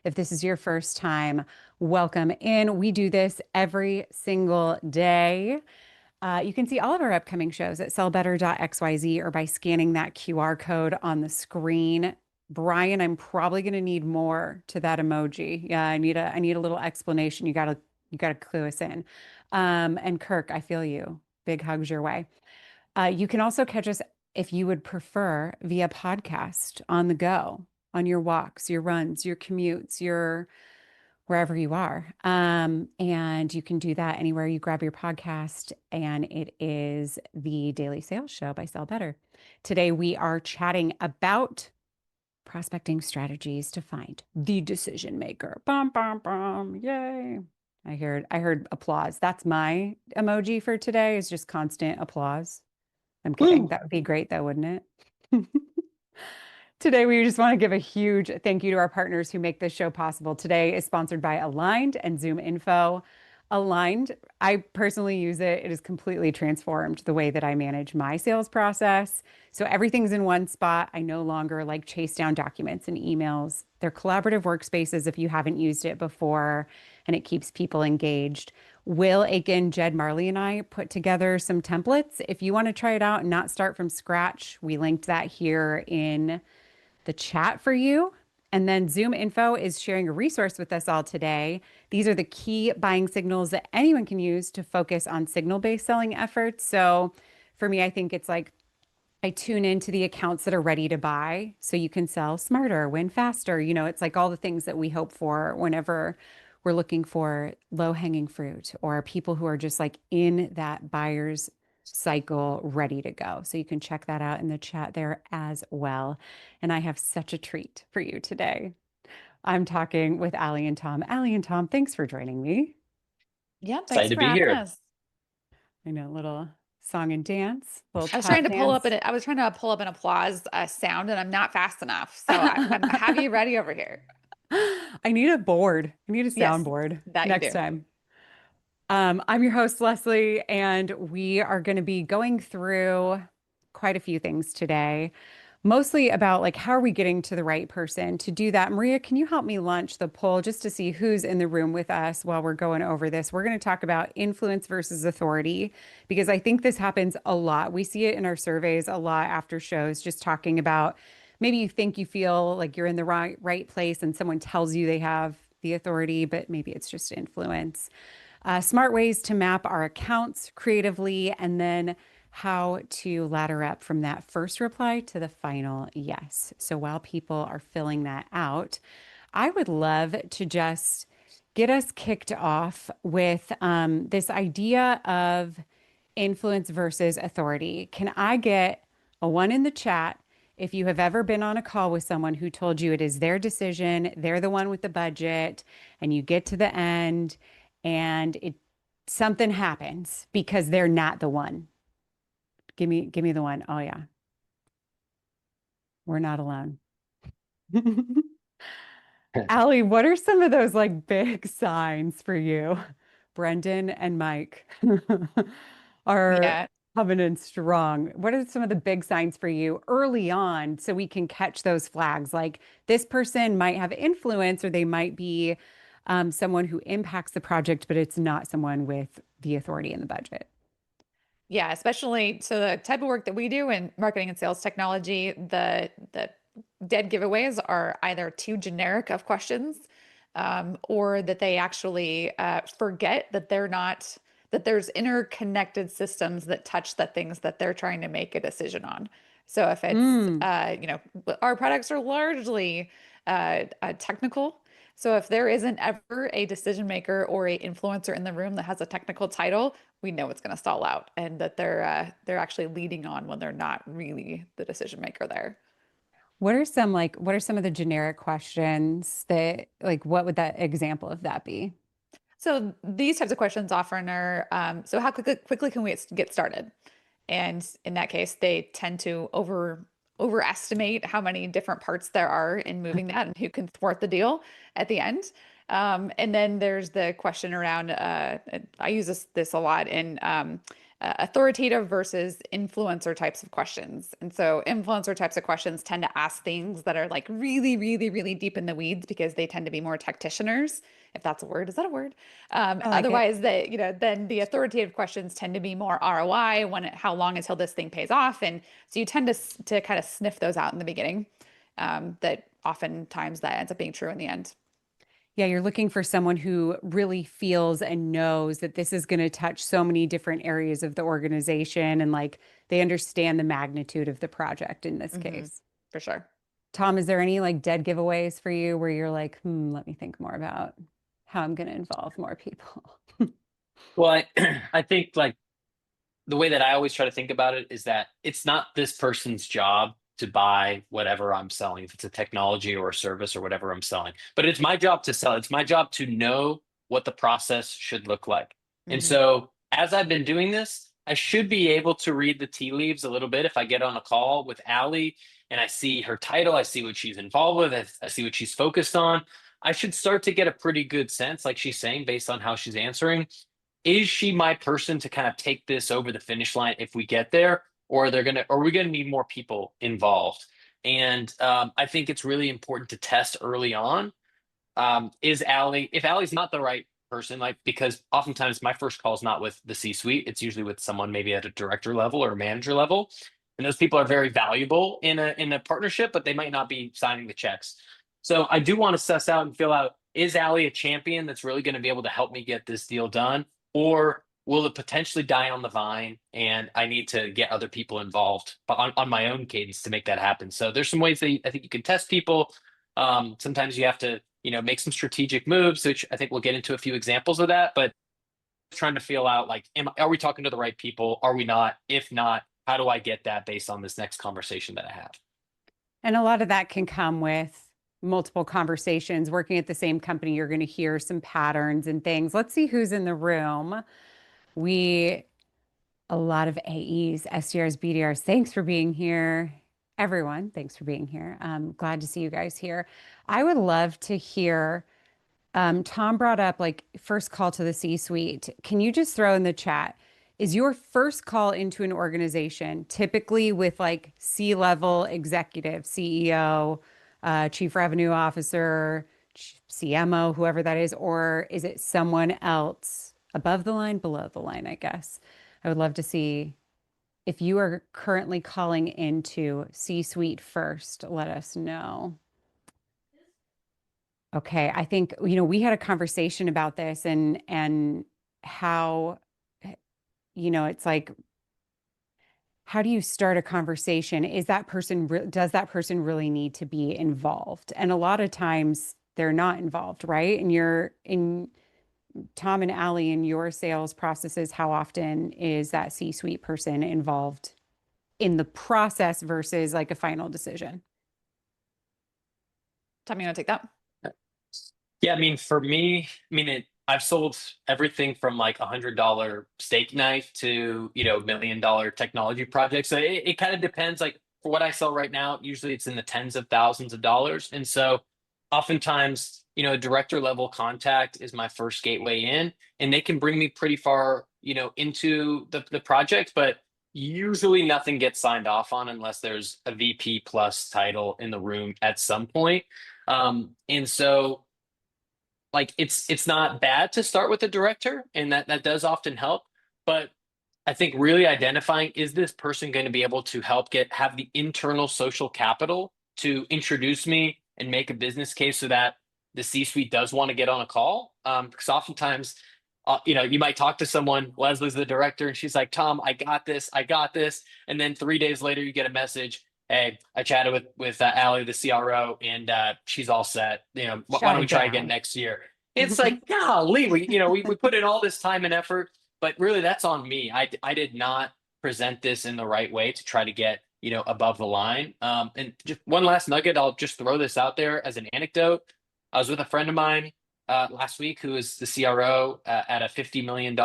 If this is your first time, welcome in. We do this every single day. You can see all of our upcoming shows at sellbetter.xyz or by scanning that QR code on the screen. Brian, I'm probably going to need more to that emoji. Yeah, I need a little explanation. You gotta clue us in. And Kirk, I feel you. Big hugs your way. You can also catch us if you would prefer via podcast on the go, on your walks, your runs, your commutes, your wherever you are. And you can do that anywhere you grab your podcast. And it is the Daily Sales Show by Sell Better. Today, we are chatting about prospecting strategies to find the decision maker. Bum, bum, bum. Yay. I heard applause. That's my emoji for today is just constant applause. I'm kidding. Woo! That would be great though, wouldn't it? Today, we just want to give a huge thank you to our partners who make this show possible. Today is sponsored by Aligned and Zoom Info. Aligned, I personally use it. It has completely transformed the way that I manage my sales process. So everything's in one spot. I no longer like chase down documents and emails. They're collaborative workspaces if you haven't used it before, and it keeps people engaged. Will Aiken, Jed Marley, and I put together some templates. If you want to try it out and not start from scratch, we linked that here in the chat for you. And then Zoom Info is sharing a resource with us all today. These are the key buying signals that anyone can use to focus on signal-based selling efforts. So for me, I think it's like I tune into the accounts that are ready to buy so you can sell smarter, win faster. It's like all the things that we hope for whenever we're looking for low-hanging fruit or people who are just like in that buyer's cycle ready to go. So you can check that out in the chat there as well. And I have such a treat for you today. I'm talking with Allie and Tom. Allie and Tom, thanks for joining me. Yeah, Excited thanks to for be having here. us. I know, a little song and dance, little I was tap trying to pull up dance. an I was trying to pull up an applause sound, and I'm not fast enough. So I'm have you ready over here. I need a board. I need a Yes, soundboard that you next do. time. I'm your host, Leslie, and we are going to be going through quite a few things today, mostly about like how are we getting to the right person to do that. Maria, can you help me launch the poll just to see who's in the room with us while we're going over this? We're going to talk about influence versus authority because I think this happens a lot. We see it in our surveys a lot after shows, just talking about maybe you think you feel like you're in the right place and someone tells you they have the authority, but maybe it's just influence. Smart ways to map our accounts creatively, and then how to ladder up from that first reply to the final yes. So while people are filling that out, I would love to just get us kicked off with this idea of influence versus authority. Can I get a one in the chat if you have ever been on a call with someone who told you it is their decision, they're the one with the budget, and you get to the end and it something happens because they're not the one. Give me the one. Oh yeah. We're not alone. Allie, what are some of those like big signs for you? Brendan and Mike are Yeah. coming in strong. What are some of the big signs for you early on so we can catch those flags? Like this person might have influence or they might be someone who impacts the project, but it's not someone with the authority in the budget. Yeah, especially so the type of work that we do in marketing and sales technology, the dead giveaways are either too generic of questions, or that they actually forget that they're not that there's interconnected systems that touch the things that they're trying to make a decision on. So if it's Mm. our products are largely technical. So if there isn't ever a decision maker or a influencer in the room that has a technical title, we know it's going to stall out and that they're actually leading on when they're not really the decision maker there. What are some of the generic questions that like what would that example of that be? So these types of questions often are, so how quickly can we get started? And in that case, they tend to overestimate how many different parts there are in moving that and who can thwart the deal at the end. And then there's the question around, I use this a lot in authoritative versus influencer types of questions. And so influencer types of questions tend to ask things that are like really, really, really deep in the weeds because they tend to be more tactitioners, if that's a word. Is that a word? I like it. Otherwise, then the authoritative questions tend to be more ROI, how long until this thing pays off. And so you tend to kind of sniff those out in the beginning. That oftentimes that ends up being true in the end. Yeah, you're looking for someone who really feels and knows that this is going to touch so many different areas of the organization and like they understand the magnitude of the project in this Hmm. case. For sure. Tom, is there any like dead giveaways for you where you're like, let me think more about how I'm going to involve more people? Well, I think like the way that I always try to think about it is that it's not this person's job to buy whatever I'm selling, if it's a technology or a service or whatever I'm selling, but it's my job to sell. It's my job to know what the process should look like. And Hmm. so as I've been doing this, I should be able to read the tea leaves a little bit if I get on a call with Allie and I see her title, I see what she's involved with, I see what she's focused on. I should start to get a pretty good sense, like she's saying, based on how she's answering, is she my person to kind of take this over the finish line if we get there, or are we gonna need more people involved? And I think it's really important to test early on. Is Allie, if Allie's not the right person, like because oftentimes my first call is not with the C-suite, it's usually with someone maybe at a director level or a manager level. And those people are very valuable in a partnership, but they might not be signing the checks. So I do want to suss out and fill out, is Allie a champion that's really going to be able to help me get this deal done? Or will it potentially die on the vine and I need to get other people involved on my own cadence to make that happen? So there's some ways that I think you can test people. Sometimes you have to, make some strategic moves, which I think we'll get into a few examples of that. But trying to feel out like, are we talking to the right people? Are we not? If not, how do I get that based on this next conversation that I have? And a lot of that can come with multiple conversations. Working at the same company, you're going to hear some patterns and things. Let's see who's in the room. We, a lot of AEs, SDRs, BDRs. Thanks for being here. Everyone, thanks for being here. I'm glad to see you guys here. I would love to hear. Tom brought up like first call to the C-suite. Can you just throw in the chat? Is your first call into an organization typically with like C-level executive, CEO, chief revenue officer, CMO, whoever that is, or is it someone else above the line, below the line, I guess? I would love to see if you are currently calling into C-suite first, let us know. Okay, I think, we had a conversation about this and how, it's like, how do you start a conversation? Does that person really need to be involved? And a lot of times they're not involved, right? And you're in Tom and Allie in your sales processes, how often is that C-suite person involved in the process versus like a final decision? Tom, you want to take that? Yeah, I mean, for me, I've sold everything from like $100 steak knife to, $1 million technology projects. So it kind of depends. Like for what I sell right now, usually it's in the tens of thousands of dollars. And so oftentimes, a director level contact is my first gateway in, and they can bring me pretty far, into the project, but usually nothing gets signed off on unless there's a VP plus title in the room at some point. And so like it's not bad to start with a director, and that does often help, but I think really identifying, is this person going to be able to have the internal social capital to introduce me and make a business case so that the C-suite does want to get on a call? Because oftentimes, you might talk to someone, Leslie's the director, and she's like, Tom, I got this. And then 3 days later, you get a message. Hey, I chatted with Allie, the CRO, and she's all set. Why Shut don't we it try again down. next year? It's like, golly, we put in all this time and effort, but really that's on me. I did not present this in the right way to try to get, above the line. And just one last nugget, I'll just throw this out there as an anecdote. I was with a friend of mine last week who is the CRO at a $50 million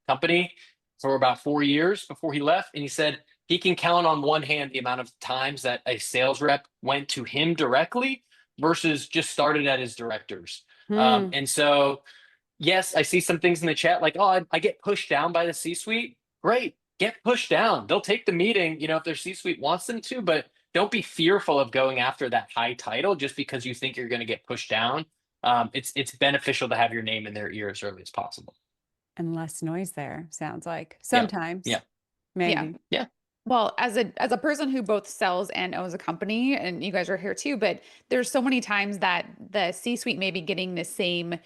company for about 4 years before he left. And he said he can count on one hand the amount of times that a sales rep went to him directly versus just started at his directors. Hmm. And so, yes, I see some things in the chat like, oh, I get pushed down by the C-suite. great. Get pushed down. They'll take the meeting, if their C-suite wants them to, but don't be fearful of going after that high title just because you think you're going to get pushed down. It's beneficial to have your name in their ear as early as possible. And less noise there, sounds like. Yeah. Sometimes, Yeah. Yeah. maybe. Yeah. Well, as a person who both sells and owns a company, and you guys are here too, but there's so many times that the C-suite may be getting the same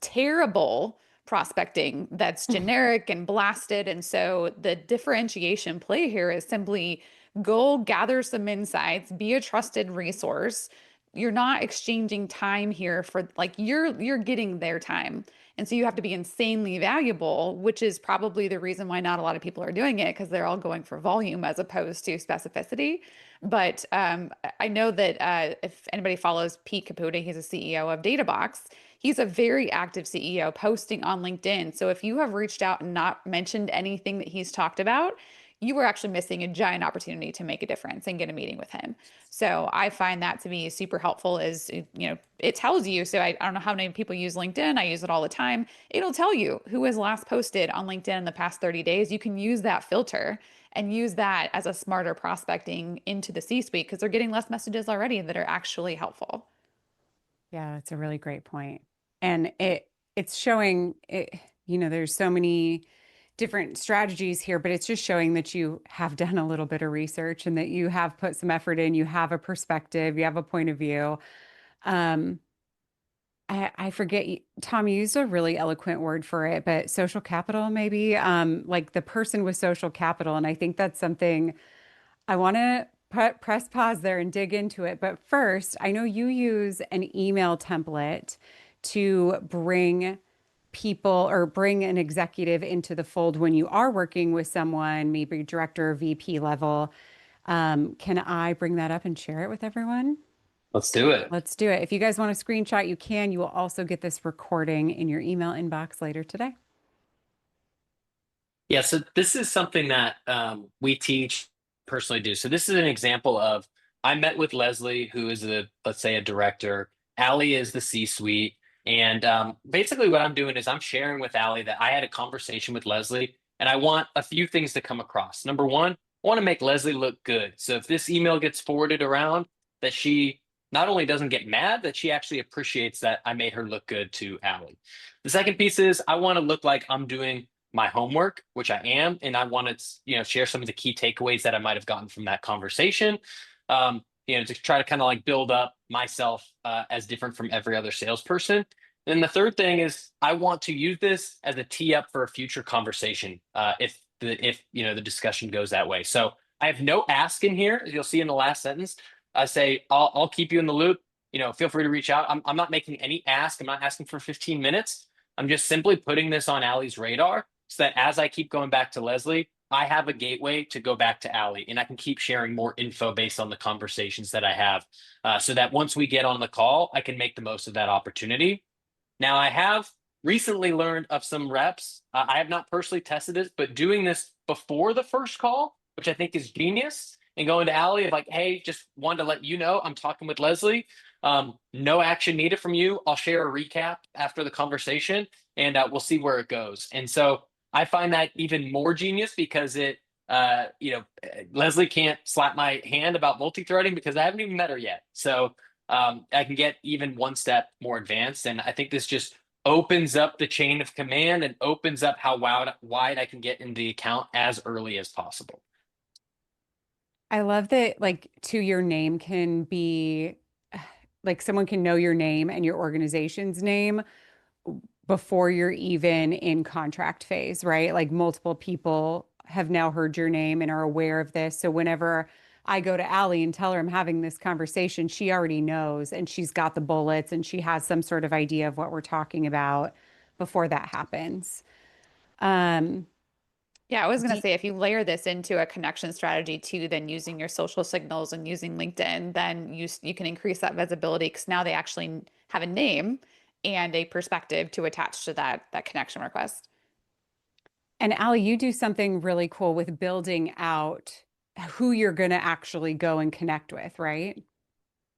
terrible prospecting that's generic and blasted. And so the differentiation play here is simply go gather some insights, be a trusted resource. You're not exchanging time here for like you're getting their time. And so you have to be insanely valuable, which is probably the reason why not a lot of people are doing it because they're all going for volume as opposed to specificity. But I know that if anybody follows Pete Caputa, he's a CEO of DataBox. He's a very active CEO posting on LinkedIn. So if you have reached out and not mentioned anything that he's talked about, you were actually missing a giant opportunity to make a difference and get a meeting with him. So I find that to be super helpful is, it tells you. So I don't know how many people use LinkedIn. I use it all the time. It'll tell you who has last posted on LinkedIn in the past 30 days. You can use that filter and use that as a smarter prospecting into the C-suite because they're getting less messages already that are actually helpful. Yeah, that's a really great point. And it's showing it, there's so many different strategies here, but it's just showing that you have done a little bit of research and that you have put some effort in, you have a perspective, you have a point of view. Um, I forget, Tom, you used a really eloquent word for it, but social capital, maybe, like the person with social capital. And I think that's something I want to press pause there and dig into it. But first, I know you use an email template to bring people or bring an executive into the fold when you are working with someone, maybe director or VP level. Can I bring that up and share it with everyone? Let's do it. Let's do it. If you guys want to screenshot, you can. You will also get this recording in your email inbox later today. Yeah, so this is something that we teach, personally do. So this is an example of I met with Leslie, who is let's say a director. Allie is the C-suite. And basically what I'm doing is I'm sharing with Allie that I had a conversation with Leslie and I want a few things to come across. Number one, I want to make Leslie look good. So if this email gets forwarded around, that she not only doesn't get mad, that she actually appreciates that I made her look good to Allie. The second piece is I want to look like I'm doing my homework, which I am, and I want to, share some of the key takeaways that I might have gotten from that conversation. To try to kind of like build up myself as different from every other salesperson. And the third thing is I want to use this as a tee up for a future conversation if the discussion goes that way. So I have no ask in here, as you'll see in the last sentence. I say I'll keep you in the loop. Feel free to reach out. I'm not making any ask. I'm not asking for 15 minutes. I'm just simply putting this on Allie's radar so that as I keep going back to Leslie, I have a gateway to go back to Allie and I can keep sharing more info based on the conversations that I have so that once we get on the call, I can make the most of that opportunity. Now, I have recently learned of some reps. I have not personally tested this, but doing this before the first call, which I think is genius, and going to Allie of like, hey, just wanted to let you know I'm talking with Leslie. No action needed from you. I'll share a recap after the conversation and we'll see where it goes. And so I find that even more genius because Leslie can't slap my hand about multi-threading because I haven't even met her yet. So I can get even one step more advanced. And I think this just opens up the chain of command and opens up how wide I can get in the account as early as possible. I love that, like, to your name can be like someone can know your name and your organization's name before you're even in contract phase, right? Like multiple people have now heard your name and are aware of this. So whenever I go to Allie and tell her I'm having this conversation, she already knows and she's got the bullets and she has some sort of idea of what we're talking about before that happens. Um, Yeah, I was going to do, say if you layer this into a connection strategy too, then using your social signals and using LinkedIn, then you can increase that visibility because now they actually have a name and a perspective to attach to that connection request. and Allie, you do something really cool with building out who you're going to actually go and connect with, right?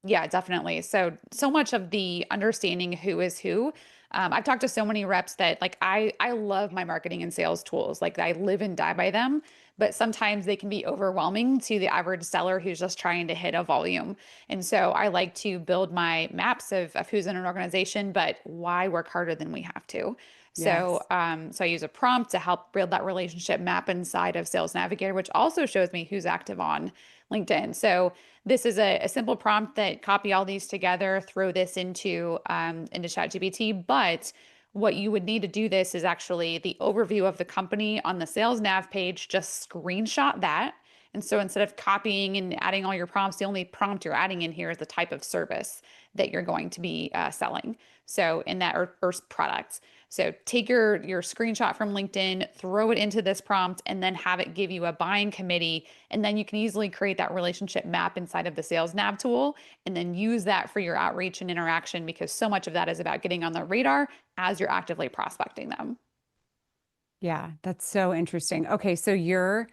Yeah, definitely. So much of the understanding who is who I've talked to so many reps that like I love my marketing and sales tools. Like I live and die by them, but sometimes they can be overwhelming to the average seller who's just trying to hit a volume. And so I like to build my maps of who's in an organization, but why work harder than we have to. So, Yes. so I use a prompt to help build that relationship map inside of Sales Navigator, which also shows me who's active on LinkedIn. So this is a simple prompt that copy all these together, throw this into ChatGPT. But what you would need to do this is actually the overview of the company on the Sales Nav page, just screenshot that. And so instead of copying and adding all your prompts, the only prompt you're adding in here is the type of service that you're going to be selling. So in that or product. So take your screenshot from LinkedIn, throw it into this prompt, and then have it give you a buying committee. And then you can easily create that relationship map inside of the Sales Nav tool, and then use that for your outreach and interaction, because so much of that is about getting on the radar as you're actively prospecting them. Yeah, that's so interesting. Okay, so you're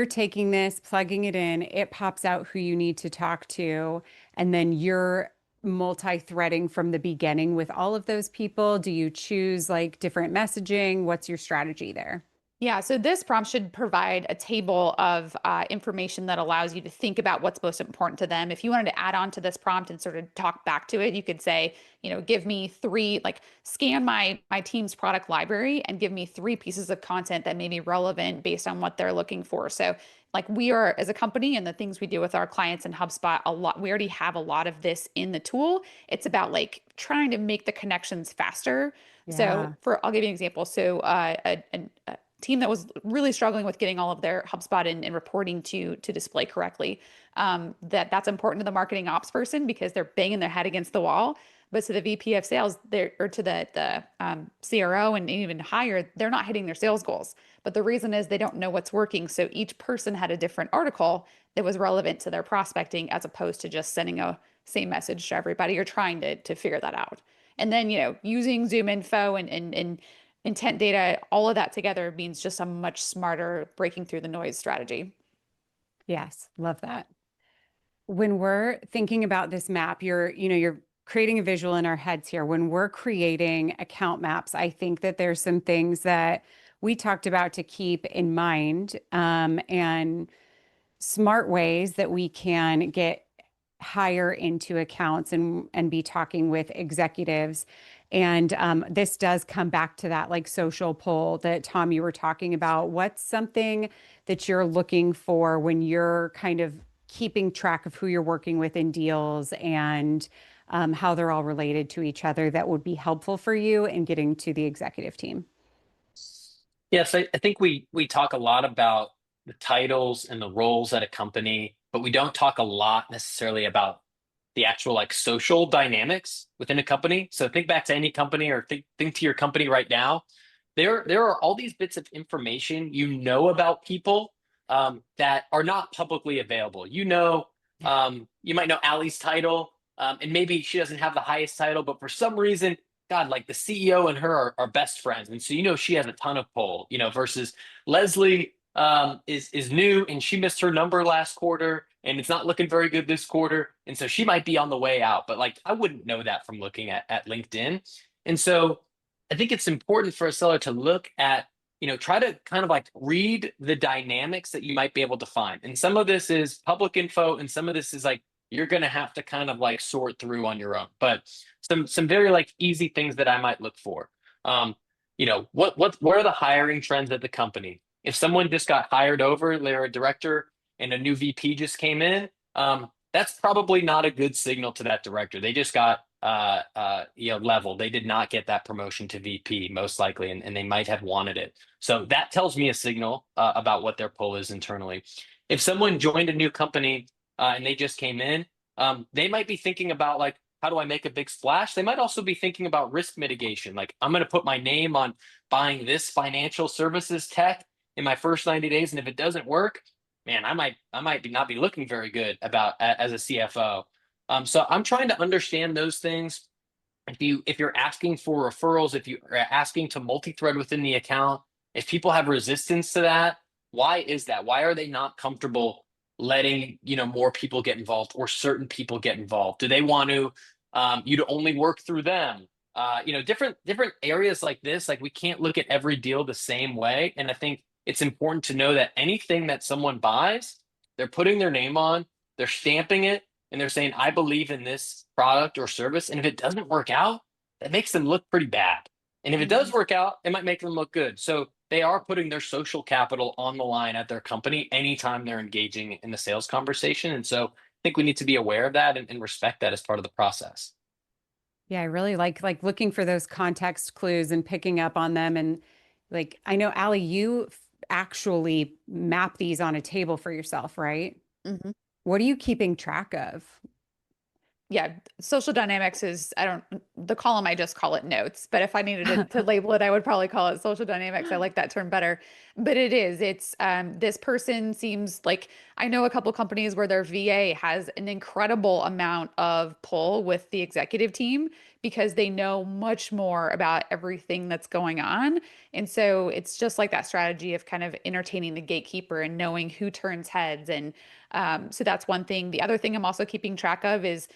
taking this, plugging it in, it pops out who you need to talk to, and then you're multi-threading from the beginning with all of those people. Do you choose like different messaging? What's your strategy there? Yeah, so this prompt should provide a table of information that allows you to think about what's most important to them. If you wanted to add on to this prompt and sort of talk back to it, you could say, give me three, like scan my team's product library and give me three pieces of content that may be relevant based on what they're looking for. So, like we are as a company and the things we do with our clients in HubSpot, a lot, we already have a lot of this in the tool. It's about like trying to make the connections faster. So, Yeah. I'll give you an example. So, a team that was really struggling with getting all of their HubSpot and reporting to display correctly. That's important to the marketing ops person because they're banging their head against the wall. But to the VP of sales, or to the CRO and even higher, they're not hitting their sales goals. But the reason is they don't know what's working. So each person had a different article that was relevant to their prospecting, as opposed to just sending a same message to everybody. You're trying to figure that out. And then, using Zoom info and intent data, all of that together means just a much smarter breaking through the noise strategy. Yes, love that. When we're thinking about this map, you're creating a visual in our heads here. When we're creating account maps, I think that there's some things that we talked about to keep in mind, and smart ways that we can get higher into accounts and be talking with executives. And this does come back to that like social pull that Tom, you were talking about. What's something that you're looking for when you're kind of keeping track of who you're working with in deals and how they're all related to each other that would be helpful for you in getting to the executive team? Yes, I think we talk a lot about the titles and the roles at a company, but we don't talk a lot necessarily about the actual like social dynamics within a company. So think back to any company or think to your company right now. There are all these bits of information about people that are not publicly available. You might know Allie's title, and maybe she doesn't have the highest title, but for some reason, God, like the CEO and her are best friends, and so she has a ton of pull. Versus Leslie is new and she missed her number last quarter, and it's not looking very good this quarter, and so she might be on the way out. But like I wouldn't know that from looking at LinkedIn, and so I think it's important for a seller to look at try to kind of like read the dynamics that you might be able to find. And some of this is public info, and some of this is like you're going to have to kind of like sort through on your own. But some very like easy things that I might look for. What are the hiring trends at the company? If someone just got hired over, they're a director and a new VP just came in, that's probably not a good signal to that director. They just got level. They did not get that promotion to VP most likely, and they might have wanted it. So that tells me a signal about what their pull is internally. If someone joined a new company and they just came in, they might be thinking about like, how do I make a big splash? They might also be thinking about risk mitigation. Like, I'm going to put my name on buying this financial services tech in my first 90 days, and if it doesn't work, man, I might not be looking very good about as a CFO. So I'm trying to understand those things. If you're asking for referrals, if you are asking to multi-thread within the account, if people have resistance to that, why is that? Why are they not comfortable letting more people get involved or certain people get involved? Do they want you to only work through them? different areas like this. Like we can't look at every deal the same way. And I think it's important to know that anything that someone buys, they're putting their name on, they're stamping it, and they're saying, I believe in this product or service. And if it doesn't work out, that makes them look pretty bad. And if it does Mhm. work out, it might make them look good. So they are putting their social capital on the line at their company anytime they're engaging in the sales conversation. And so I think we need to be aware of that and respect that as part of the process. Yeah, I really like looking for those context clues and picking up on them. And like, I know, Allie, you actually map these on a table for yourself, right? Mhm. What are you keeping track of? Yeah, social dynamics is, I don't, the column, I just call it notes, but if I needed to label it, I would probably call it social dynamics. I like that term better. But it's this person seems like, I know a couple companies where their VA has an incredible amount of pull with the executive team because they know much more about everything that's going on. And so it's just like that strategy of kind of entertaining the gatekeeper and knowing who turns heads. And so that's one thing. The other thing I'm also keeping track of is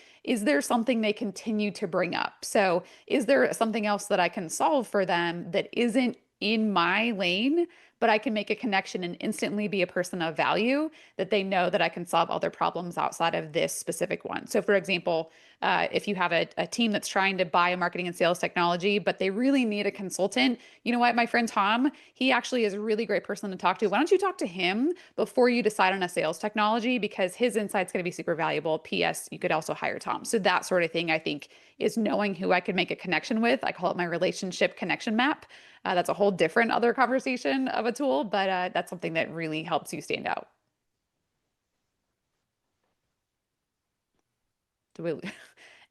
there something they continue to bring up? So, is there something else that I can solve for them that isn't in my lane, but I can make a connection and instantly be a person of value that they know that I can solve other problems outside of this specific one? So, for example, if you have a team that's trying to buy a marketing and sales technology, but they really need a consultant, you know what? My friend Tom, he actually is a really great person to talk to. Why don't you talk to him before you decide on a sales technology? Because his insight's going to be super valuable. P.S. You could also hire Tom. So that sort of thing, I think, is knowing who I could make a connection with. I call it my relationship connection map. That's a whole different other conversation of a tool, but that's something that really helps you stand out. Do we?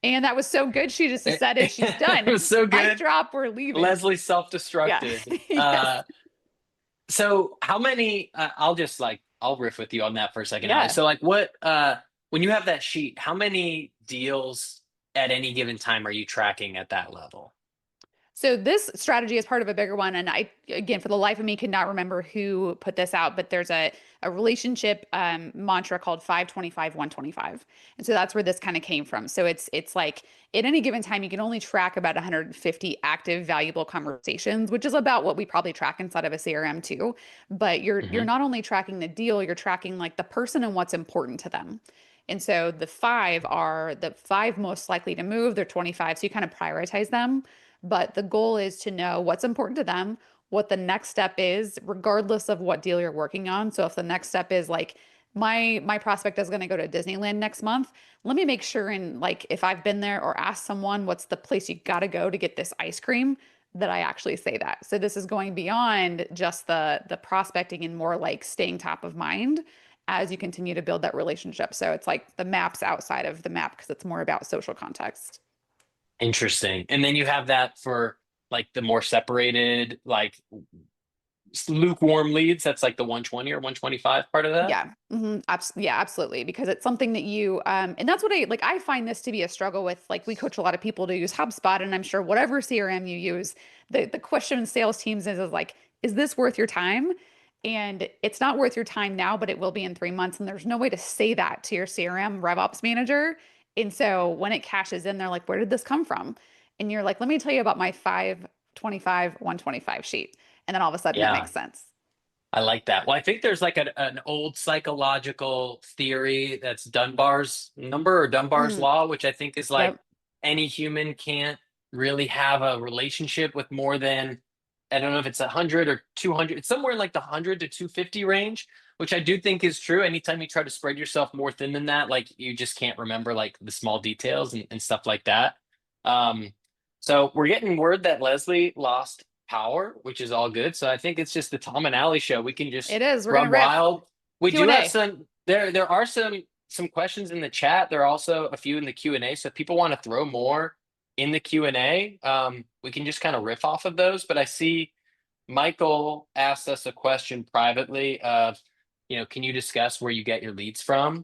And that was so good. She just decided she's It done. was so Mic good. drop. We're leaving. Leslie Yeah. self-destructed. Yes. So how many, I'll riff with you on that for a second, Ali. Yeah. So when you have that sheet, how many deals at any given time are you tracking at that level? So this strategy is part of a bigger one, and I, again, for the life of me, cannot remember who put this out, but there's a relationship mantra called 525 125, and so that's where this kind of came from. So it's like at any given time you can only track about 150 active, valuable conversations, which is about what we probably track inside of a CRM too. But you're Hmm. not only tracking the deal, you're tracking like the person and what's important to them. And so the five are the five most likely to move. They're 25, so you kind of prioritize them. But the goal is to know what's important to them, what the next step is, regardless of what deal you're working on. So if the next step is like my prospect is going to go to Disneyland next month, let me make sure and like if I've been there or asked someone what's the place you got to go to get this ice cream, that I actually say that. So this is going beyond just the prospecting and more like staying top of mind as you continue to build that relationship. So it's like the maps outside of the map because it's more about social context. Interesting. And then you have that for like the more separated, like lukewarm leads. That's like the 120 or 125 part of that. Yeah. Yeah, absolutely. Because it's something that you, and that's what I like. I find this to be a struggle with. Like, we coach a lot of people to use HubSpot, and I'm sure whatever CRM you use, the question in sales teams is like, is this worth your time? And it's not worth your time now, but it will be in 3 months. And there's no way to say that to your CRM RevOps manager. And so when it cashes in, they're like, where did this come from? And you're like, let me tell you about my 525, 125 sheet. And then all of a sudden it Yeah. makes sense. I like that. Well, I think there's like an old psychological theory that's Dunbar's number or Dunbar's Mm, law, which I think is like yep. any human can't really have a relationship with more than, I don't know if it's 100 or 200. It's somewhere in like the 100 to 250 range, which I do think is true. Anytime you try to spread yourself more thin than that, like you just can't remember like the small details and stuff like that. Um, so we're getting word that Leslie lost power, which is all good. So I think it's just the Tom and Allie show. We can just It is. We're gonna run riff. wild. We do have Q&A. some there are some questions in the chat. There are also a few in the Q&A. So if people want to throw more in the Q&A, we can just kind of riff off of those. But I see Michael asked us a question privately of, can you discuss where you get your leads from?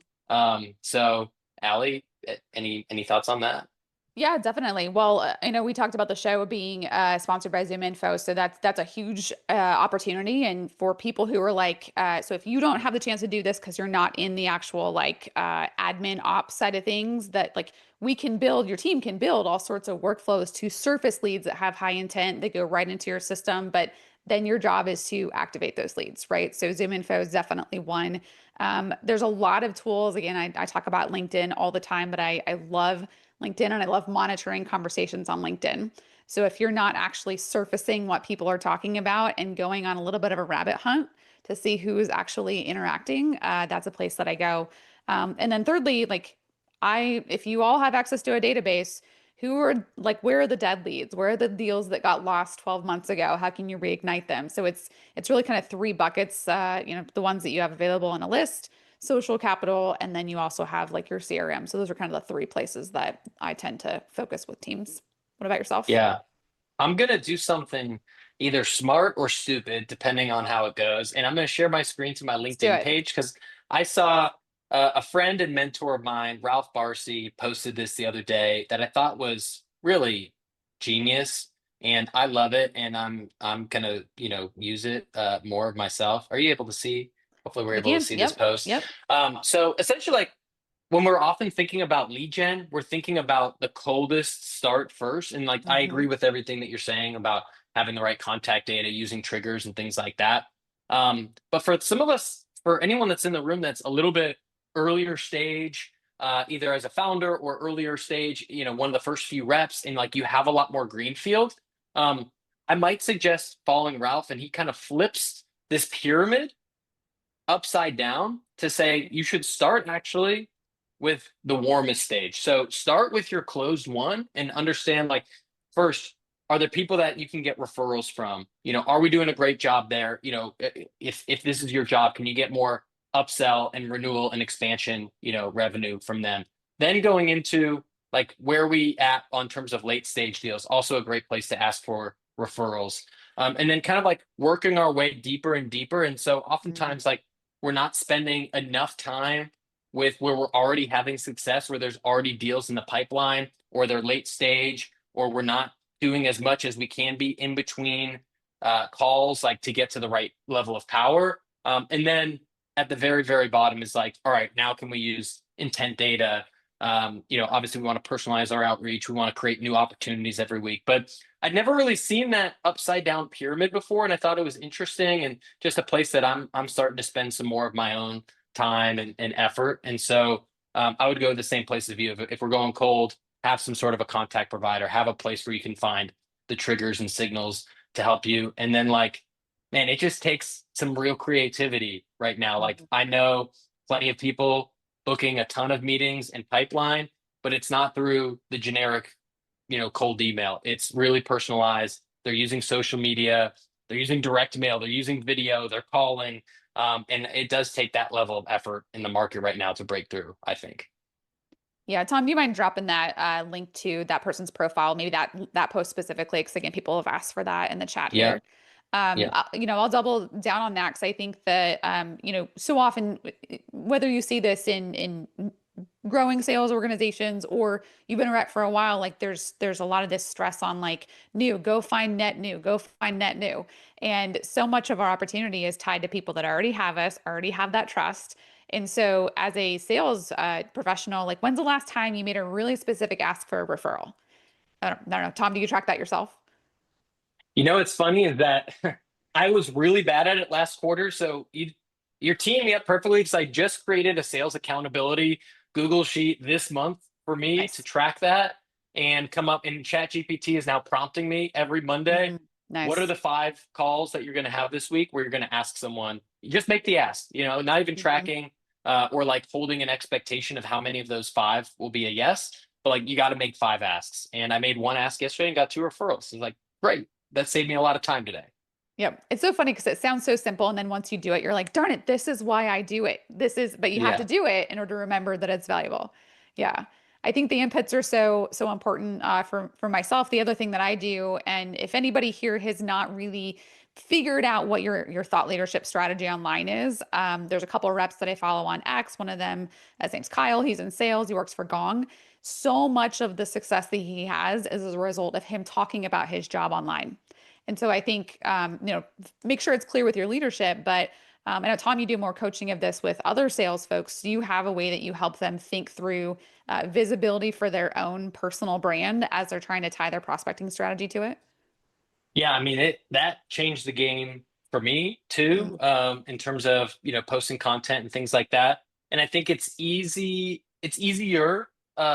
So Allie, any thoughts on that? Yeah, definitely. Well, I know we talked about the show being sponsored by Zoom Info, so that's a huge opportunity. And for people who are like, so if you don't have the chance to do this because you're not in the actual like admin ops side of things, that like we can build, your team can build all sorts of workflows to surface leads that have high intent that go right into your system, but then your job is to activate those leads, right? So Zoom Info is definitely one. There's a lot of tools. Again, I talk about LinkedIn all the time, but I love LinkedIn and I love monitoring conversations on LinkedIn. So if you're not actually surfacing what people are talking about and going on a little bit of a rabbit hunt to see who is actually interacting, that's a place that I go. And then thirdly, like if you all have access to a database, who are like, where are the dead leads? Where are the deals that got lost 12 months ago? How can you reignite them? So it's really kind of three buckets, the ones that you have available on a list, social capital, and then you also have like your CRM. So those are kind of the three places that I tend to focus with teams. What about yourself? Yeah. I'm gonna do something either smart or stupid, depending on how it goes. And I'm gonna share my screen to my Let's do LinkedIn it. page because I saw a friend and mentor of mine, Ralph Barcy, posted this the other day that I thought was really genius, and I love it. And I'm gonna use it more of myself. Are you able to see? Hopefully, we're We able to can. see this Yep. post. Yep. So essentially, like when we're often thinking about lead gen, we're thinking about the coldest start first. And like I Hmm. agree with everything that you're saying about having the right contact data, using triggers and things like that. But for some of us, for anyone that's in the room that's a little bit earlier stage, either as a founder or earlier stage, one of the first few reps, and like you have a lot more greenfield, I might suggest following Ralph, and he kind of flips this pyramid upside down to say you should start actually with the warmest stage. So start with your closed one and understand like first, are there people that you can get referrals from? Are we doing a great job there? If this is your job, can you get more upsell and renewal and expansion, revenue from them? Then going into like where we at on terms of late stage deals, also a great place to ask for referrals. And then kind of like working our way deeper and deeper. And so oftentimes like we're not spending enough time with where we're already having success, where there's already deals in the pipeline, or they're late stage, or we're not doing as much as we can be in between calls, like to get to the right level of power. And then at the very, very bottom is like, all right, now can we use intent data? Obviously we want to personalize our outreach. We want to create new opportunities every week. But I'd never really seen that upside down pyramid before, and I thought it was interesting and just a place that I'm starting to spend some more of my own time and effort. And so I would go to the same place as you. If we're going cold, have some sort of a contact provider, have a place where you can find the triggers and signals to help you. And then like, man, it just takes some real creativity right now. Like Hmm. I know plenty of people booking a ton of meetings and pipeline, but it's not through the generic, cold email. It's really personalized. They're using social media, they're using direct mail, they're using video, they're calling. And it does take that level of effort in the market right now to break through, I think. Yeah, Tom, do you mind dropping that link to that person's profile, maybe that post specifically? Because again, people have asked for that in the chat Yeah. here. Yeah. I'll double down on that because I think that so often, whether you see this in growing sales organizations or you've been a rep for a while, like there's a lot of this stress on like go find net new, go find net new. And so much of our opportunity is tied to people that already have us, already have that trust. And so as a sales professional, like when's the last time you made a really specific ask for a referral? I don't know. Tom, do you track that yourself? It's funny is that I was really bad at it last quarter. So you're teeing me up perfectly because I just created a sales accountability Google Sheet this month for me to Nice. track that and come up. And ChatGPT is now prompting me every Monday. Mm, What are nice. the 5 calls that you're going to have this week where you're going to ask someone? You just make the ask, not even Mhm. tracking or like holding an expectation of how many of those 5 will be a yes. But like you got to make 5 asks. And I made one ask yesterday and got 2 referrals. It's like, great, that saved me a lot of time today. Yep. It's so funny because it sounds so simple. And then once you do it, you're like, darn it, this is why I do it. But you have to Yeah. do it in order to remember that it's valuable. Yeah. I think the inputs are so important for myself. The other thing that I do, and if anybody here has not really figured out what your thought leadership strategy online is, there's a couple of reps that I follow on X. One of them, his name's Kyle. He's in sales. He works for Gong. so much of the success that he has is as a result of him talking about his job online. And so I think, make sure it's clear with your leadership, but I know, Tom, you do more coaching of this with other sales folks. Do you have a way that you help them think through visibility for their own personal brand as they're trying to tie their prospecting strategy to it? Yeah, I mean that changed the game for me too, Mm, in terms of posting content and things like that. And I think it's easier,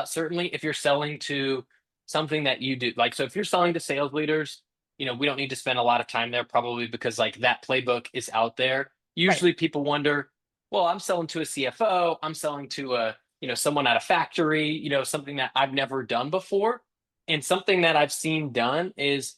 certainly if you're selling to something that you do. Like, so if you're selling to sales leaders, we don't need to spend a lot of time there probably because like that playbook is out there. right. Usually people wonder, well, I'm selling to a CFO, I'm selling to a someone at a factory, something that I've never done before. And something that I've seen done is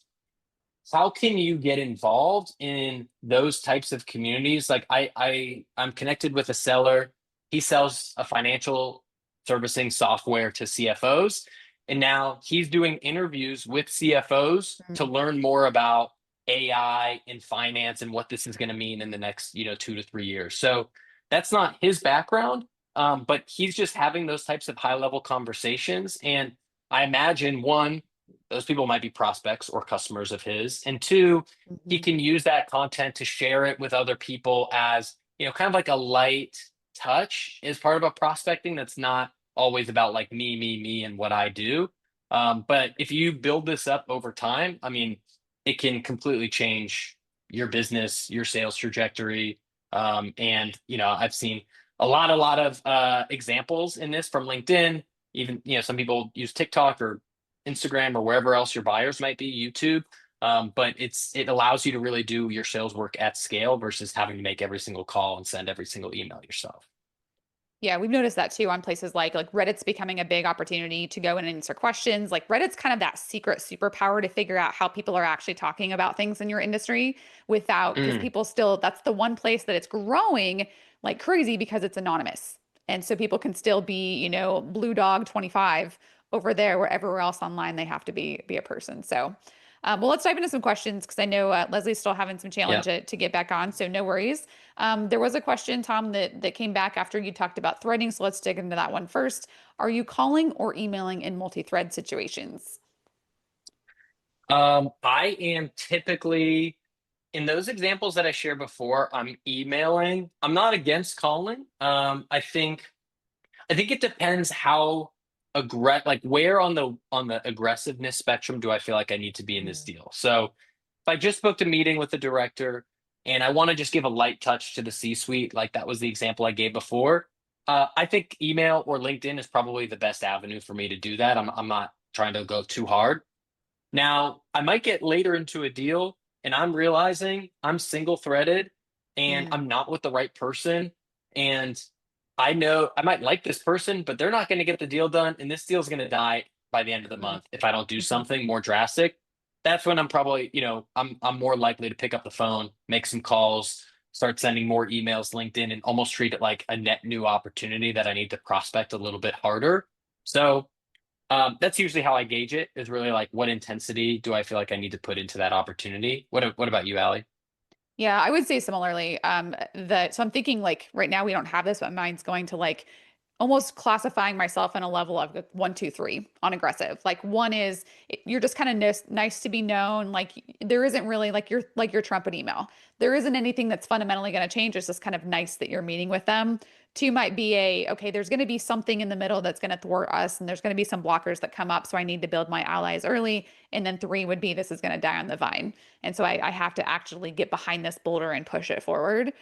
how can you get involved in those types of communities? Like I'm connected with a seller. He sells a financial servicing software to CFOs, and now he's doing interviews with CFOs to Mm, learn more about AI and finance and what this is going to mean in the next 2 to 3 years. So that's not his background, but he's just having those types of high level conversations. And I imagine one, those people might be prospects or customers of his. And two, he mhm. can use that content to share it with other people as, kind of like a light touch as part of a prospecting that's not always about like me, and what I do. But if you build this up over time, I mean, it can completely change your business, your sales trajectory. And, I've seen a lot of examples in this from LinkedIn. Even, some people use TikTok or Instagram or wherever else your buyers might be, YouTube. But it allows you to really do your sales work at scale versus having to make every single call and send every single email yourself. Yeah, we've noticed that too on places like Reddit's becoming a big opportunity to go in and answer questions. Like Reddit's kind of that secret superpower to figure out how people are actually talking about things in your industry without, because Mm, people still, that's the one place that it's growing like crazy because it's anonymous. And so people can still be, Blue Dog 25 over there, where everywhere else online they have to be a person. So well, let's dive into some questions because I know Leslie's still having some challenge yeah. to get back on, so no worries. There was a question, Tom, that came back after you talked about threading, so let's dig into that one first. Are you calling or emailing in multi-thread situations? I am typically in those examples that I shared before, I'm emailing. I'm not against calling. I think it depends how like where on the aggressiveness spectrum do I feel like I need to be in this Mm, deal. So if I just booked a meeting with the director and I want to just give a light touch to the C-suite, like that was the example I gave before, I think email or LinkedIn is probably the best avenue for me to do that. I'm not trying to go too hard. Now, I might get later into a deal and I'm realizing I'm single threaded and mm, I'm not with the right person. And I know I might like this person, but they're not going to get the deal done. And this deal is going to die by the end of the mm, month if I don't do mhm. something more drastic. That's when I'm probably, I'm more likely to pick up the phone, make some calls, start sending more emails, LinkedIn, and almost treat it like a net new opportunity that I need to prospect a little bit harder. So that's usually how I gauge it, is really like what intensity do I feel like I need to put into that opportunity? What about you, Allie? Yeah, I would say similarly. So I'm thinking like right now we don't have this, but mine's going to like almost classifying myself in a level of like, 1, 2, 3 on aggressive. Like one is you're just kind of nice to be known. Like there isn't really like your trumpet email. There isn't anything that's fundamentally going to change. It's just kind of nice that you're meeting with them. Two might be okay, there's going to be something in the middle that's going to thwart us, and there's going to be some blockers that come up. So I need to build my allies early. And then three would be this is going to die on the vine. And so I have to actually get behind this boulder and push it forward.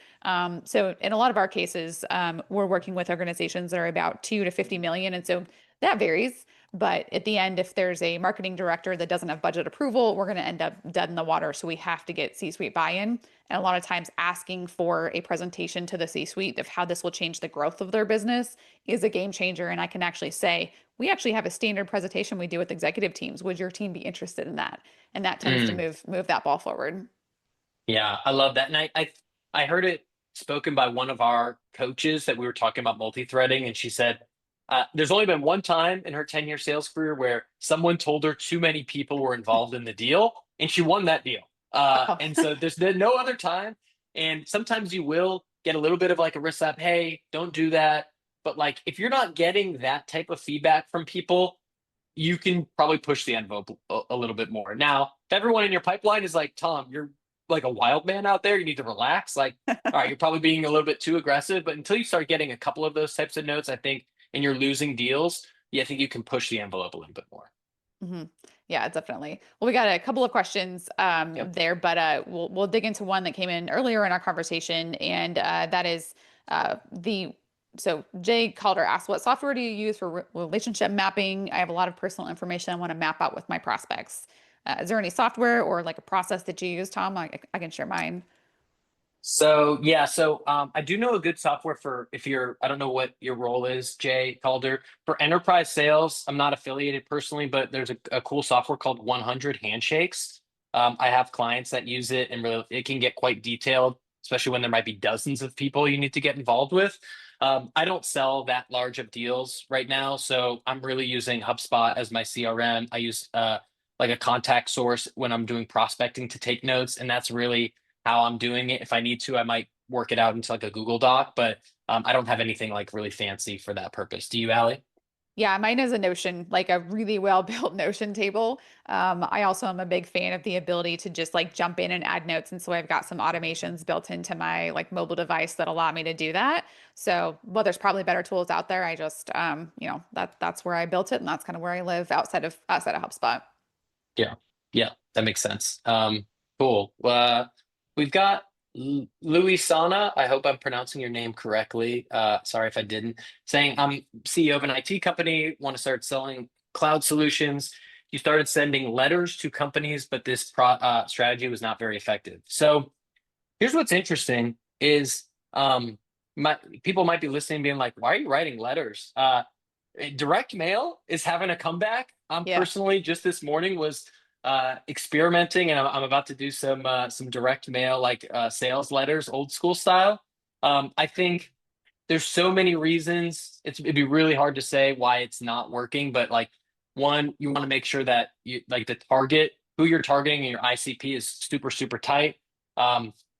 So in a lot of our cases, we're working with organizations that are about 2 to 50 million. And so that varies. But at the end, if there's a marketing director that doesn't have budget approval, we're going to end up dead in the water. So we have to get C-suite buy-in. And a lot of times asking for a presentation to the C-suite of how this will change the growth of their business is a game changer. And I can actually say, we actually have a standard presentation we do with executive teams. Would your team be interested in that? And that tends to Mm, move that ball forward. yeah, I love that. And I heard it spoken by one of our coaches that we were talking about multi-threading, and she said there's only been one time in her 10-year sales career where someone told her too many people were involved in the deal, and she won that deal. Oh, And so there's been no other time. And sometimes you will get a little bit of like a wrist slap, hey, don't do that. but like if you're not getting that type of feedback from people, you can probably push the envelope a little bit more. Now, if everyone in your pipeline is like, Tom, you're like a wild man out there, you need to relax. Like, all right, you're probably being a little bit too aggressive. But until you start getting a couple of those types of notes, I think, and you're losing deals, yeah, I think you can push the envelope a little bit more. Hmm. Yeah, definitely. Well, we got a couple of questions Yep. there, but we'll dig into one that came in earlier in our conversation, and that is the so Jay Calder asked, "What software do you use for relationship mapping? I have a lot of personal information I want to map out with my prospects. Is there any software or like a process that you use, Tom? I can share mine." So yeah, I do know a good software for if you're, I don't know what your role is, Jay Calder, for enterprise sales. I'm not affiliated personally, but there's a cool software called 100 Handshakes. I have clients that use it, and really it can get quite detailed, especially when there might be dozens of people you need to get involved with. I don't sell that large of deals right now, so I'm really using HubSpot as my CRM. I use like a contact source when I'm doing prospecting to take notes, and that's really how I'm doing it. If I need to, I might work it out into like a Google Doc, but I don't have anything like really fancy for that purpose. Do you, Allie? Yeah, mine is a Notion, like a really well built Notion table. I also am a big fan of the ability to just like jump in and add notes. And so I've got some automations built into my like mobile device that allow me to do that. So, well, there's probably better tools out there. I just, that's where I built it, and that's kind of where I live outside of HubSpot. Yeah, yeah, that makes sense. Cool. We've got Louis Sana. I hope I'm pronouncing your name correctly. Sorry if I didn't. Saying I'm CEO of an IT company, want to start selling cloud solutions. You started sending letters to companies, but this strategy was not very effective. So here's what's interesting is people might be listening, being like, "Why are you writing letters?" Direct mail is having a comeback. I'm Yeah. personally just this morning was experimenting, and I'm about to do some direct mail like sales letters, old school style. I think there's so many reasons. It'd be really hard to say why it's not working, but like one, you want to make sure that you like the target, who you're targeting in your ICP is super, super tight.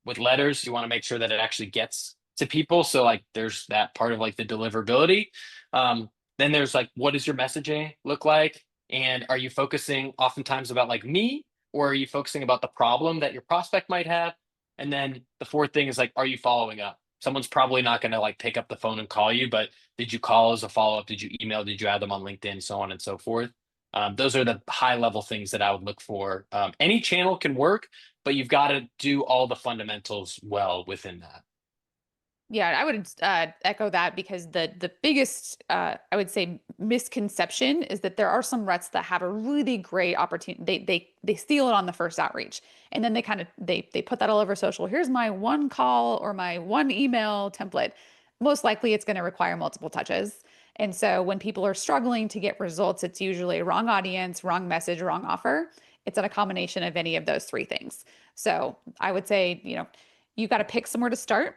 With letters, you want to make sure that it actually gets to people. So like there's that part of like the deliverability. Then there's like, what does your messaging look like? And are you focusing oftentimes about like me, or are you focusing about the problem that your prospect might have? And then the fourth thing is like, are you following up? Someone's probably not going to like pick up the phone and call you, but did you call as a follow up? Did you email? Did you add them on LinkedIn? So on and so forth. Those are the high level things that I would look for. Any channel can work, but you've got to do all the fundamentals well within that. Yeah, I would echo that, because the biggest I would say misconception is that there are some reps that have a really great opportunity. They steal it on the first outreach, and then they put that all over social. Here's my one call or my one email template. Most likely, it's going to require multiple touches. And so when people are struggling to get results, it's usually wrong audience, wrong message, wrong offer. It's a combination of any of those three things. So I would say, you got to pick somewhere to start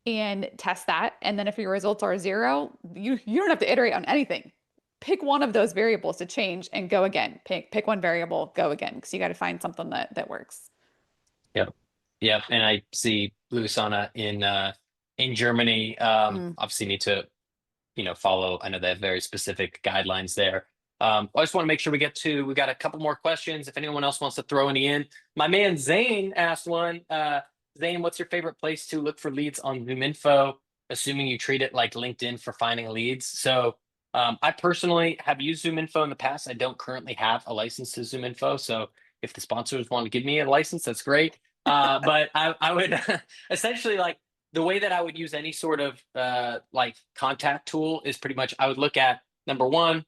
and test that. And then if your results are zero, you don't have to iterate on anything. Pick one of those variables to change and go again. Pick one variable, go again, because you got to find something that works. Yep. Yep. And I see Lusana in Germany. Mm. Obviously need to, follow. I know they have very specific guidelines there. I just want to make sure we got a couple more questions. If anyone else wants to throw any in. My man Zane asked one. Zane, what's your favorite place to look for leads on ZoomInfo, assuming you treat it like LinkedIn for finding leads? So I personally have used ZoomInfo in the past. I don't currently have a license to ZoomInfo. So if the sponsors want to give me a license, that's great. But I would essentially like the way that I would use any sort of like contact tool is pretty much I would look at number one,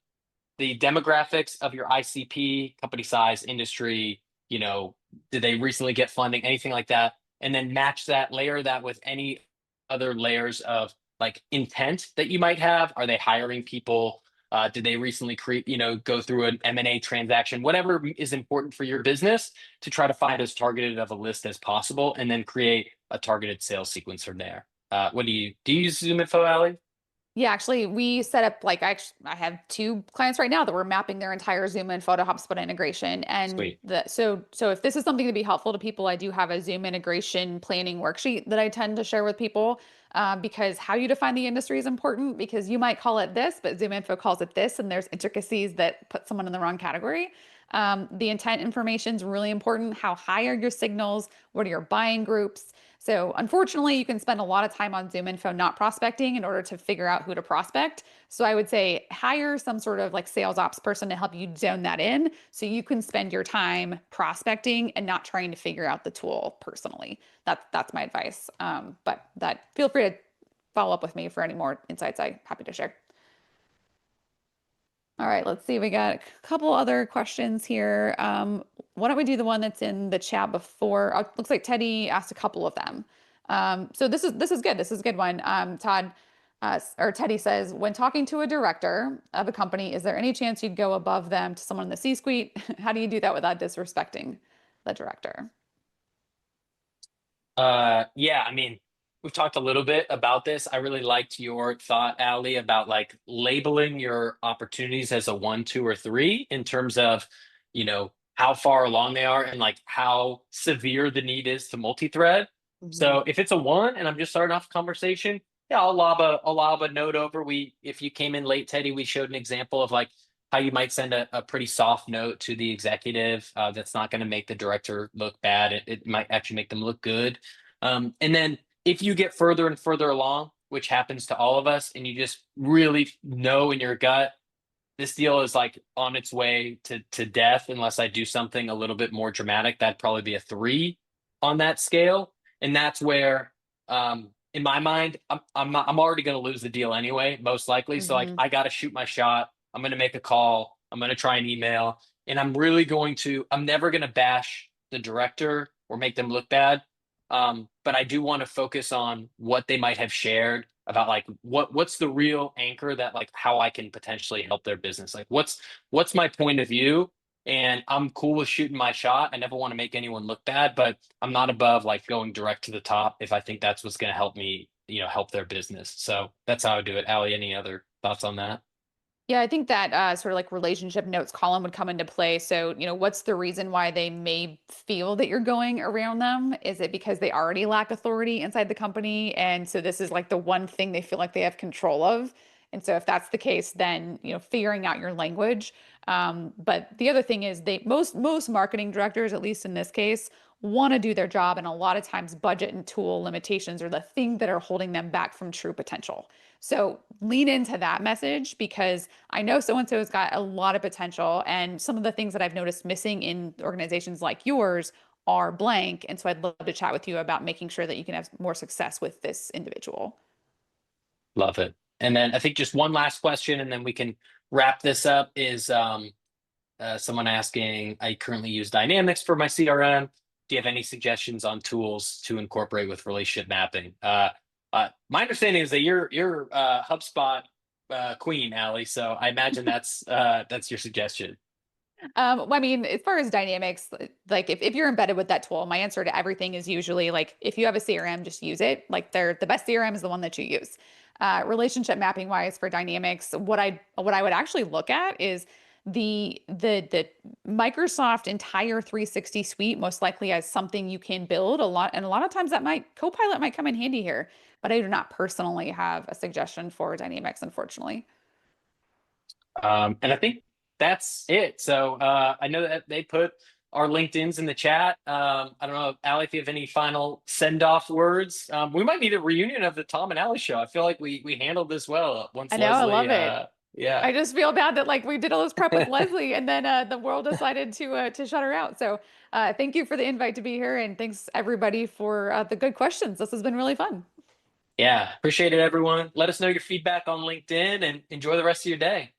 the demographics of your ICP, company size, industry, did they recently get funding, anything like that, and then match that, layer that with any other layers of like intent that you might have. Are they hiring people? Did they recently create, go through an M&A transaction, whatever is important for your business to try to find as targeted of a list as possible, and then create a targeted sales sequence from there. What do you use ZoomInfo, Ali? Yeah, actually, we set up like I have two clients right now that we're mapping their entire Zoom and Photo HubSpot integration. And Sweet. so if this is something to be helpful to people, I do have a Zoom integration planning worksheet that I tend to share with people, because how you define the industry is important because you might call it this, but Zoom Info calls it this, and there's intricacies that put someone in the wrong category. The intent information is really important. How high are your signals? What are your buying groups? So unfortunately, you can spend a lot of time on Zoom Info not prospecting in order to figure out who to prospect. So I would say hire some sort of like sales ops person to help you zone that in so you can spend your time prospecting and not trying to figure out the tool personally. That's my advice. But that feel free to follow up with me for any more insights. I'm happy to share. All right, let's see. We got a couple other questions here. Why don't we do the one that's in the chat before? Oh, looks like Teddy asked a couple of them. So this is good. This is a good one. Todd or Teddy says, when talking to a director of a company, is there any chance you'd go above them to someone in the C-suite? How do you do that without disrespecting the director? Yeah, I mean, we've talked a little bit about this. I really liked your thought, Ali, about like labeling your opportunities as a one, two, or three in terms of, how far along they are and like how severe the need is to multi-thread. Mhm. So if it's a one and I'm just starting off a conversation, yeah, I'll lob a note over. If you came in late, Teddy, we showed an example of like how you might send a pretty soft note to the executive that's not going to make the director look bad. It might actually make them look good. And then if you get further and further along, which happens to all of us, and you just really know in your gut, this deal is like on its way to death unless I do something a little bit more dramatic, that'd probably be a three on that scale. And that's where, in my mind, I'm already going to lose the deal anyway, most likely. So like Hmm. I got to shoot my shot. I'm going to make a call. I'm going to try an email, and I'm really going to. I'm never going to bash the director or make them look bad. But I do want to focus on what they might have shared about like what's the real anchor that like how I can potentially help their business. Like what's my point of view? And I'm cool with shooting my shot. I never want to make anyone look bad, but I'm not above like going direct to the top if I think that's what's going to help me, help their business. So that's how I do it. Ali, any other thoughts on that? Yeah, I think that sort of like relationship notes column would come into play. So, what's the reason why they may feel that you're going around them? Is it because they already lack authority inside the company? And so this is like the one thing they feel like they have control of. And so if that's the case, then, figuring out your language. But the other thing is most marketing directors, at least in this case, want to do their job. And a lot of times budget and tool limitations are the thing that are holding them back from true potential. So lean into that message because I know so and so has got a lot of potential. And some of the things that I've noticed missing in organizations like yours are blank. And so I'd love to chat with you about making sure that you can have more success with this individual. Love it. And then I think just one last question, and then we can wrap this up. Is someone asking, I currently use Dynamics for my CRM. Do you have any suggestions on tools to incorporate with relationship mapping? My understanding is that you're HubSpot queen, Ali. So I imagine that's your suggestion. Well, I mean, as far as dynamics, like if you're embedded with that tool, my answer to everything is usually like if you have a CRM, just use it. Like the best CRM is the one that you use. Relationship mapping wise for dynamics, what I would actually look at is the Microsoft entire 360 suite most likely has something you can build a lot, and a lot of times that might Copilot might come in handy here. But I do not personally have a suggestion for dynamics, unfortunately. And I think that's it. So I know that they put our LinkedIn's in the chat. I don't know, Ali, if you have any final send-off words. We might need a reunion of the Tom and Ali show. I feel like we handled this well once I know, I Leslie. love it. Yeah, I just feel bad that like we did all this prep with Leslie and then the world decided to shut her out. So thank you for the invite to be here and thanks everybody for the good questions. This has been really fun. yeah. Appreciate it, everyone. Let us know your feedback on LinkedIn and enjoy the rest of your day.